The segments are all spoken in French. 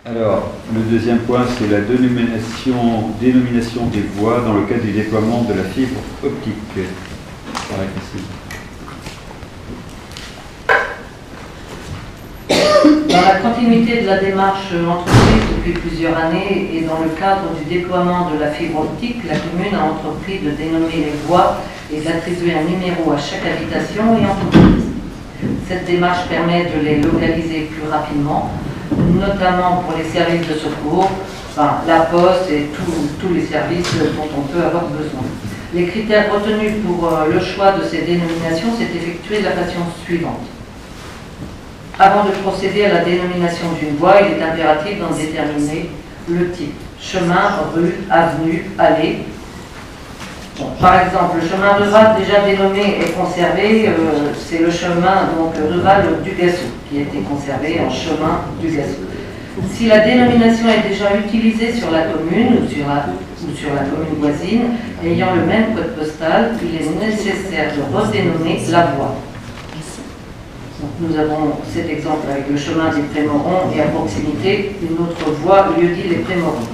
Alors, le deuxième point, c'est la dénomination des voies dans le cadre du déploiement de la fibre optique. Ça va être ici. Dans la continuité de la démarche entreprise depuis plusieurs années et dans le cadre du déploiement de la fibre optique, la commune a entrepris de dénommer les voies et d'attribuer un numéro à chaque habitation et entreprise. Cette démarche permet de les localiser plus rapidement, notamment pour les services de secours, enfin, la poste et tous les services dont on peut avoir besoin. Les critères retenus pour le choix de ces dénominations s'est effectué de la façon suivante. Avant de procéder à la dénomination d'une voie, il est impératif d'en déterminer le type. Chemin, rue, avenue, allée. Bon, par exemple, le chemin rural déjà dénommé et conservé, c'est le chemin donc, rural du Gassou, qui a été conservé en chemin du Gassou. Si la dénomination est déjà utilisée sur la commune ou sur la commune voisine, ayant le même code postal, il est nécessaire de redénommer la voie. Donc, nous avons cet exemple avec le chemin des Prémorons et à proximité une autre voie, lieu-dit les Prémorons.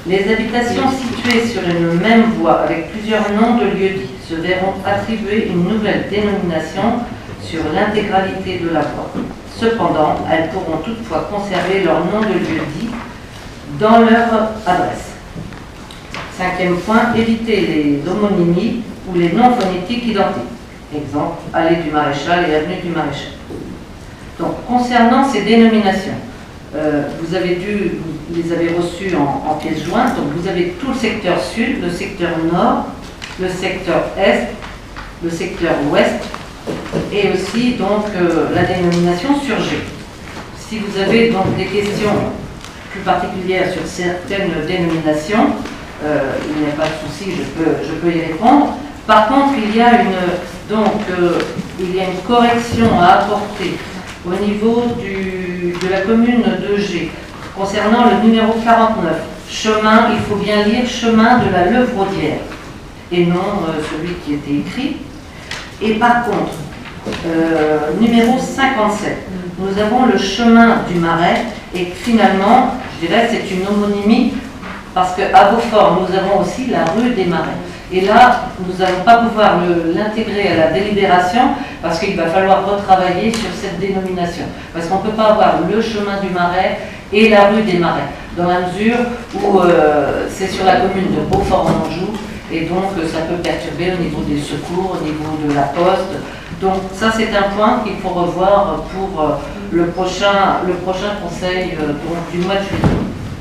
Les habitations situées sur une même voie avec plusieurs noms de lieux-dits se verront attribuer une nouvelle dénomination sur l'intégralité de la voie. Cependant, elles pourront toutefois conserver leur nom de lieu-dit dans leur adresse. Cinquième point, éviter les homonymies ou les noms phonétiques identiques. Exemple, allée du Maréchal et avenue du Maréchal. Donc, concernant ces dénominations, vous les avez reçues en pièces jointes. Donc, vous avez tout le secteur sud, le secteur nord, le secteur est, le secteur ouest, et aussi donc la dénomination sur G. Si vous avez donc des questions plus particulières sur certaines dénominations, il n'y a pas de souci, je peux y répondre. Par contre, il y a une correction à apporter au niveau de la commune de G concernant le numéro 49. Chemin, il faut bien lire chemin de la Levraudière et non celui qui était écrit. Et par contre, numéro 57, nous avons le chemin du Marais et finalement, je dirais, c'est une homonymie parce qu'à Beaufort, nous avons aussi la rue des Marais. Et là, nous n'allons pas pouvoir l'intégrer à la délibération parce qu'il va falloir retravailler sur cette dénomination. Parce qu'on ne peut pas avoir le chemin du Marais et la rue des Marais, dans la mesure où c'est sur la commune de Beaufort-en-Anjou, et donc ça peut perturber au niveau des secours, au niveau de la poste. Donc ça, c'est un point qu'il faut revoir pour le prochain conseil du mois de juillet.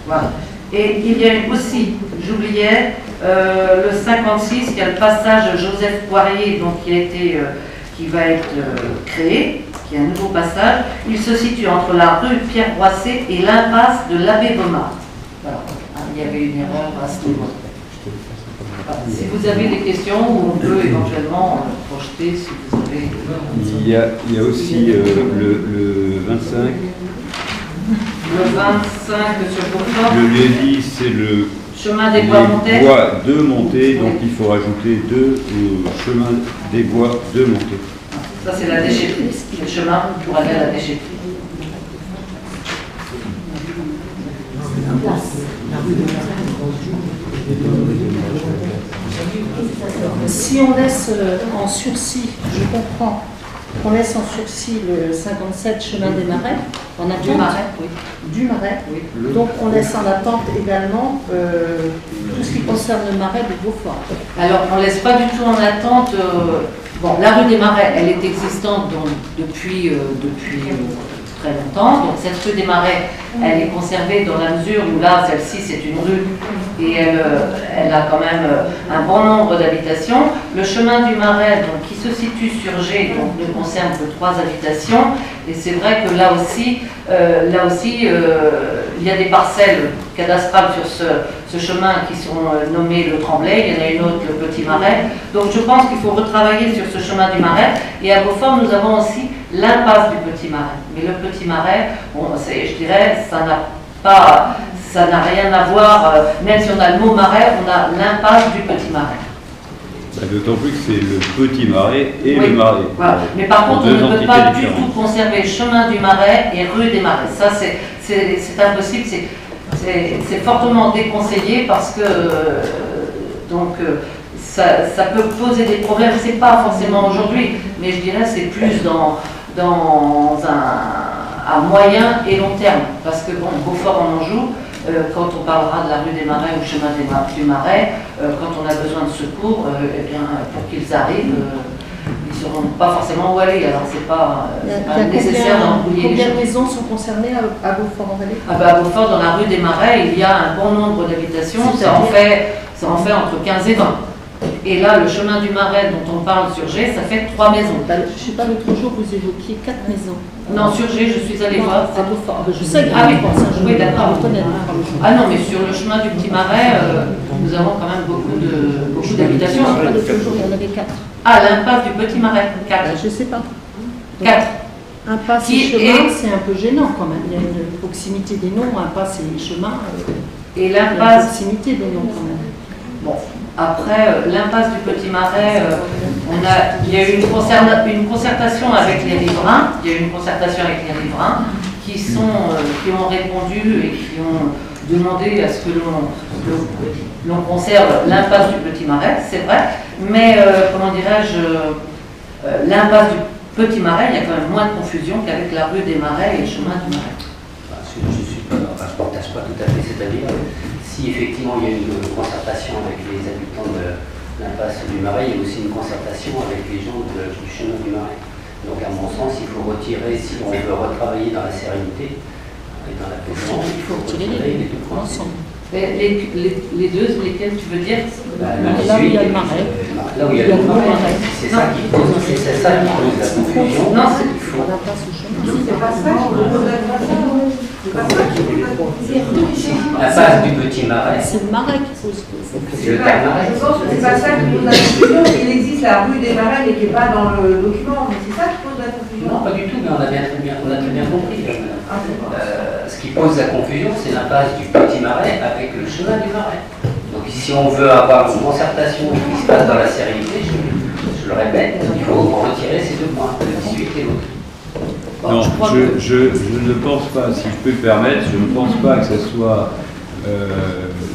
Voilà. Et il y a aussi, j'oubliais, le 56, qui a le passage Joseph Poirier, donc qui va être créé, qui est un nouveau passage. Il se situe entre la rue Pierre-Boissé et l'impasse de l'Abbé Baumard. Voilà. Il y avait une erreur à ce niveau. Voilà. Si vous avez des questions, on peut éventuellement projeter si vous avez... Il y a aussi le 25. Le 25 sur Beaufort. Le lieu-dit, c'est le chemin des bois montés. Bois de montée, donc il faut rajouter chemin des bois de montée. Ça, c'est la déchetterie. C'est le chemin pour aller à la déchetterie. Si on laisse en sursis, je comprends, on laisse en sursis le 57 chemin des Marais, en attente. Du Marais, oui. Du Marais. Oui. Donc on laisse en attente également tout ce qui concerne le Marais de Beaufort. Alors on ne laisse pas du tout en attente. Bon, la rue des Marais, elle est existante donc, depuis très longtemps. Donc cette rue des Marais, elle est conservée dans la mesure où là, celle-ci, c'est une rue et elle a quand même un bon nombre d'habitations. Le chemin du Marais, donc, qui se situe sur G, donc, ne concerne que 3 habitations. Et c'est vrai que là aussi, il y a des parcelles cadastrales sur ce chemin qui sont nommées le Tremblay, il y en a une autre, le Petit Marais. Donc je pense qu'il faut retravailler sur ce chemin du Marais. Et à Beaufort, nous avons aussi l'impasse du Petit Marais. Mais le Petit Marais, bon, je dirais, ça n'a rien à voir, même si on a le mot Marais, on a l'impasse du Petit Marais. D'autant plus que c'est le Petit Marais et oui, le Marais. Voilà. Mais par contre, on ne peut pas du tout conserver chemin du Marais et rue des Marais. Ça, c'est c'est impossible, c'est fortement déconseillé parce que ça peut poser des problèmes. C'est pas forcément aujourd'hui, mais je dirais c'est plus dans à moyen et long terme. Parce que bon, Beaufort en Anjou, quand on parlera de la rue des Marais ou chemin du Marais, quand on a besoin de secours, eh bien, pour qu'ils arrivent, ils ne sauront pas forcément où aller. Alors c'est pas nécessaire d'embrouiller les Combien de gens. maisons sont concernées à Beaufort-en-Vallée? À Beaufort, dans la rue des Marais, il y a un bon nombre d'habitations. Ça en fait entre 15 et 20. Et là, le chemin du Marais dont on parle sur G, ça fait 3 maisons. Je ne sais pas, l'autre jour, vous évoquiez 4 maisons. Non, sur G, je suis allée voir. À Beaufort. Je sais qu'il y Ah a oui, je oui, d'accord. Ah non, mais sur le chemin du Petit Marais, nous avons quand même beaucoup d'habitations. L'autre jour, il y en avait 4. Ah, l'impasse du Petit Marais, 4. Je ne sais pas. 4. Impasse et chemin, c'est un peu gênant quand même. Il y a une proximité des noms, impasse et chemin. Et Il y a une l'impasse. proximité des noms quand même. Bon, après, l'impasse du Petit Marais, il y a eu une concertation avec les riverains. Il y a eu une concertation avec les riverains qui ont répondu et qui ont demandé à ce que l'on conserve l'impasse du Petit Marais, c'est vrai. Mais, comment dirais-je, l'impasse du Petit Marais, il y a quand même moins de confusion qu'avec la rue des Marais et le chemin du Marais. Je ne partage pas tout à fait cet avis. Si effectivement il y a une concertation avec les habitants de l'impasse du Marais, il y a aussi une concertation avec les gens du chemin du Marais. Donc à mon sens, il faut retirer, si on veut retravailler dans la sérénité et dans la paix, il faut retirer les deux points ensemble. Les deux, lesquels tu veux dire? Là où il y a le Marais. Là où il y a le Marais. C'est ça qui pose la confusion. Non, il faut. C'est pas ça qui pose la confusion. C'est pas ça qui pose la confusion. La base du Petit Marais. C'est le Marais qui pose. C'est le terme Marais. Je pense que c'est pas ça qui pose la confusion. Il existe la rue des Marais, mais qui n'est pas dans le document. Mais c'est ça qui pose la confusion. Non, pas du tout, mais on a très bien compris. Ce qui pose la confusion, c'est l'impasse du Petit Marais avec le chemin du Marais. Donc si on veut avoir une concertation qui se passe dans la sérénité, je le répète, il faut retirer ces deux points, le 18 et l'autre. Non, je ne pense pas, si je peux me permettre, je ne pense pas que ce soit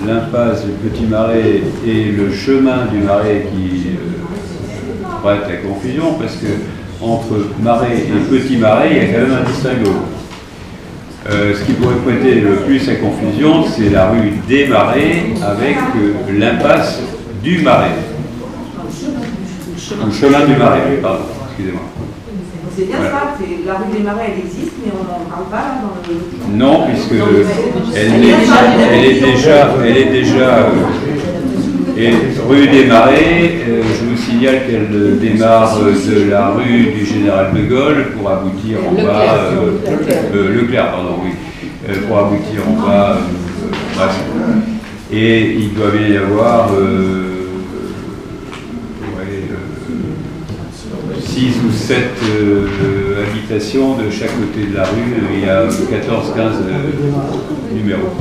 l'impasse du Petit Marais et le chemin du Marais qui prête la confusion, parce que entre Marais et Petit Marais, il y a quand même un distinguo. Ce qui pourrait prêter le plus à confusion, c'est la rue des Marais avec l'impasse du Marais. Le chemin du Marais, pardon, excusez-moi. C'est bien ça, la rue des Marais, elle existe, mais on n'en parle pas là, dans le document. Non, puisque elle est déjà et rue des Marais, je vous signale qu'elle démarre de la rue du Général de Gaulle pour aboutir en bas, Leclerc, pardon, oui, pour aboutir en bas, bref. Et il doit bien y avoir 6 ou 7 habitations de chaque côté de la rue. Il y a 14-15 numéros.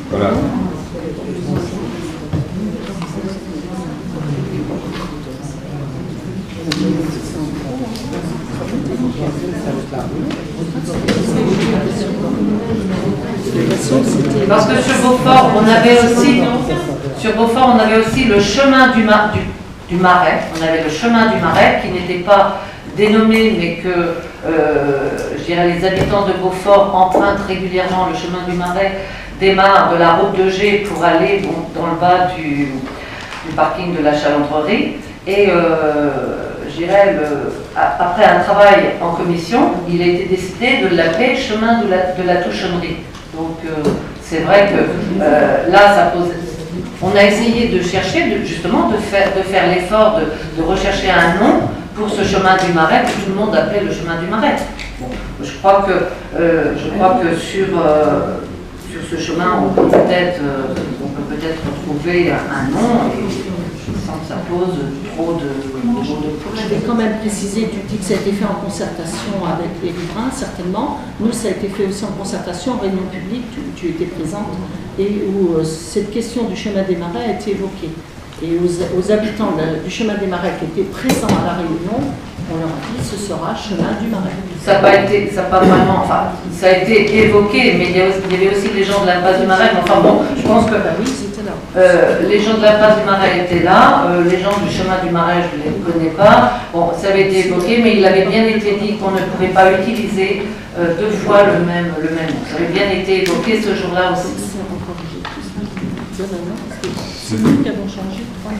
Voilà. Parce que sur Beaufort, on avait aussi le chemin du Marais. On avait le chemin du Marais qui n'était pas dénommé, mais que je dirais les habitants de Beaufort empruntent régulièrement. Le chemin du Marais démarre de la route de G pour aller dans le bas du parking de la Chalandrerie. Et je dirais, après un travail en commission, il a été décidé de l'appeler chemin de la Touchonnerie. Donc c'est vrai que là, ça pose. On a essayé de chercher, justement, de faire l'effort de rechercher un nom pour ce chemin du Marais que tout le monde appelait le chemin du Marais. Bon, je crois que sur ce chemin, on peut peut-être retrouver un nom et sans que ça pose trop de Je vais quand même préciser, tu dis que ça a été fait en concertation avec les riverains, certainement. Nous, ça a été fait aussi en concertation, en réunion publique, tu étais présente, et où cette question du chemin des Marais a été évoquée. Et aux habitants du chemin des Marais qui étaient présents à la réunion, On leur a dit ce sera chemin du Marais. Ça n'a pas vraiment, enfin, ça a été évoqué, mais il y avait aussi les gens de l'impasse du Marais. Mais enfin bon, je pense que Bah oui, c'était là. les gens de l'impasse du Marais étaient là, les gens du chemin du Marais, je ne les connais pas. Bon, ça avait été évoqué, mais il avait bien été dit qu'on ne pouvait pas utiliser deux fois le même mot. Ça avait bien été évoqué ce jour-là aussi. C'est encore c'est nous qui avons changé 3 ans.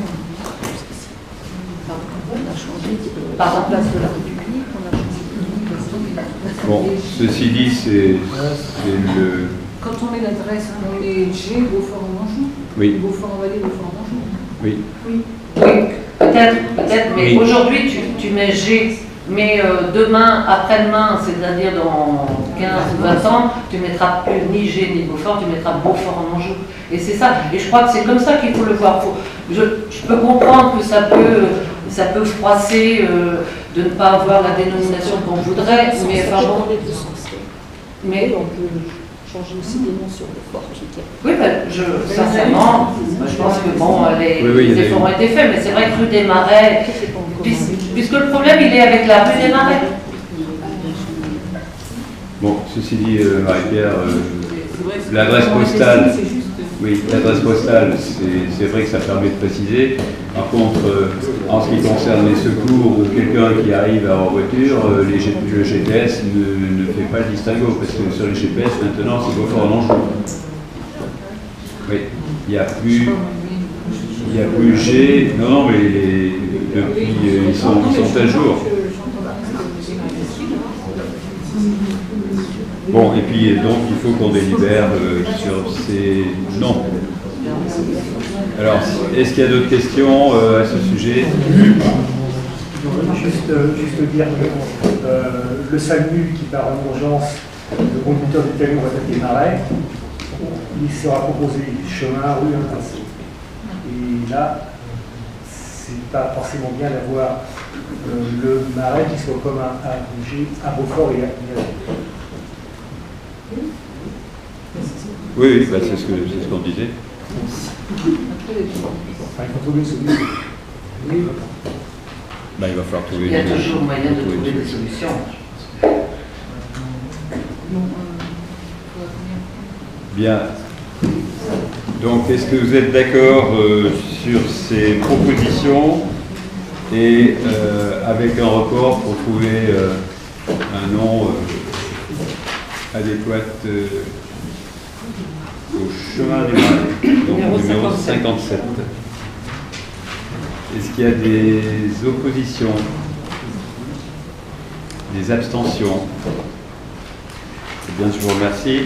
On a changé par la place de la République, on a changé de Bon, ceci dit, c'est le... Quand on met l'adresse, on met G, Beaufort-en-Anjou. Oui. Beaufort-en-Vallée, Beaufort-en-Anjou. Oui. Oui, peut-être, mais Oui. aujourd'hui tu mets G, mais demain, après-demain, c'est-à-dire dans 15 ou 20 ans, tu mettras plus ni G ni Beaufort, tu mettras Beaufort-en-Anjou. Et c'est ça, et je crois que c'est comme ça qu'il faut le voir. Je peux comprendre que ça peut froisser de ne pas avoir la dénomination qu'on voudrait, mais enfin bon. Mais on peut changer aussi des noms sur le fort. oui, ben, sincèrement, je pense que bon, les efforts ont été faits, mais c'est vrai que rue des Marais, puisque le problème il est avec la rue des Marais. Bon, ceci dit, Marie-Pierre, l'adresse postale, oui, l'adresse postale, c'est vrai que ça permet de préciser. Par contre, en ce qui concerne les secours ou quelqu'un qui arrive en voiture, le GPS ne fait pas le distinguo, parce que sur les GPS, maintenant, c'est Beaufort-en-Anjou. Oui, il n'y a plus G. Non, mais depuis, ils sont à jour. Bon, et puis donc il faut qu'on délibère sur ces noms. Alors, est-ce qu'il y a d'autres questions à ce sujet? Juste dire que le SAMU qui part en urgence, le conducteur du camion va taper Marais, il sera proposé chemin, rue, impasse. Et là, c'est pas forcément bien d'avoir le Marais qui soit commun à Beaufort et à Oui, bah, c'est ce qu'on disait. Enfin, il faut trouver une solution. Bah, il va falloir trouver Il y a toujours moyen de trouver des solutions. Bien. Donc, est-ce que vous êtes d'accord sur ces propositions et avec un report pour trouver un nom adéquat au chemin des Marais, donc numéro 57. Est-ce qu'il y a des oppositions, des abstentions? Eh bien, je vous remercie.